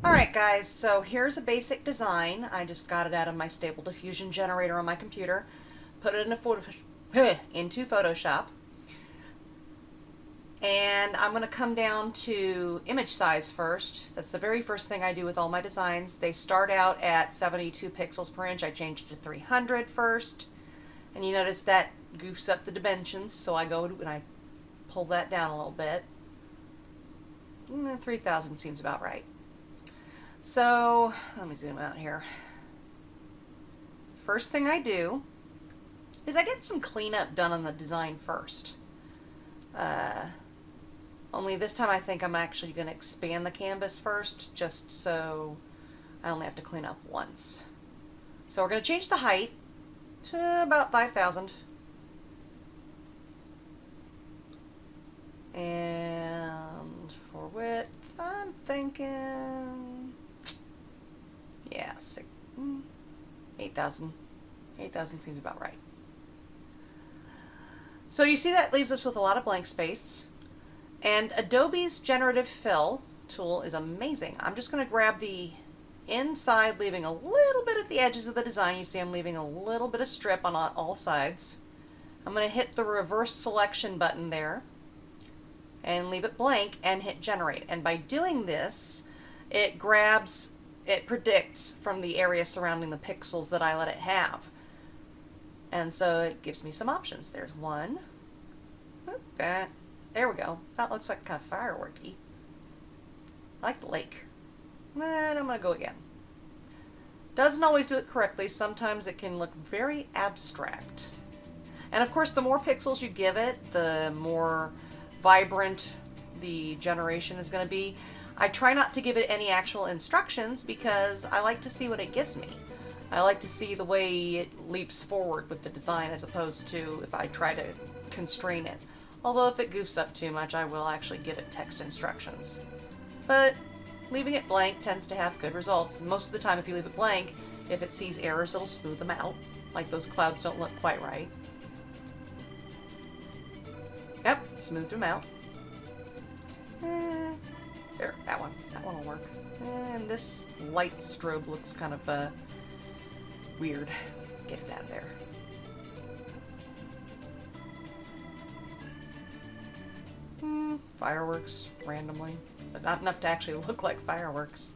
Alright guys, so here's a basic design. I just got it out of my Stable Diffusion generator on my computer. Put it into Photoshop. And I'm going to come down to image size first. That's the very first thing I do with all my designs. They start out at 72 pixels per inch. I change it to 300 first. And you notice that goofs up the dimensions, so I go and I pull that down a little bit. 3000 seems about right. So let me zoom out here. First thing I do is I get some cleanup done on the design first. Only this time I think I'm actually going to expand the canvas first, just so I only have to clean up once. So we're going to change the height to about 5000. And for width, I'm thinking, yeah, 8,000. 8,000 seems about right. So you see that leaves us with a lot of blank space. And Adobe's generative fill tool is amazing. I'm just going to grab the inside, leaving a little bit at the edges of the design. You see I'm leaving a little bit of strip on all sides. I'm going to hit the reverse selection button there and leave it blank and hit generate. And by doing this, it predicts from the area surrounding the pixels that I let it have. And so it gives me some options. There's one. Okay. There we go. That looks like kind of fireworky. I like the lake. And I'm going to go again. Doesn't always do it correctly. Sometimes it can look very abstract. And of course, the more pixels you give it, the more vibrant the generation is going to be. I try not to give it any actual instructions because I like to see what it gives me. I like to see the way it leaps forward with the design as opposed to if I try to constrain it. Although if it goofs up too much, I will actually give it text instructions. But leaving it blank tends to have good results. Most of the time if you leave it blank, if it sees errors, it'll smooth them out. Like those clouds don't look quite right. Yep, smoothed them out. There, that one will work. And this light strobe looks kind of weird. Get it out of there. Fireworks randomly, but not enough to actually look like fireworks.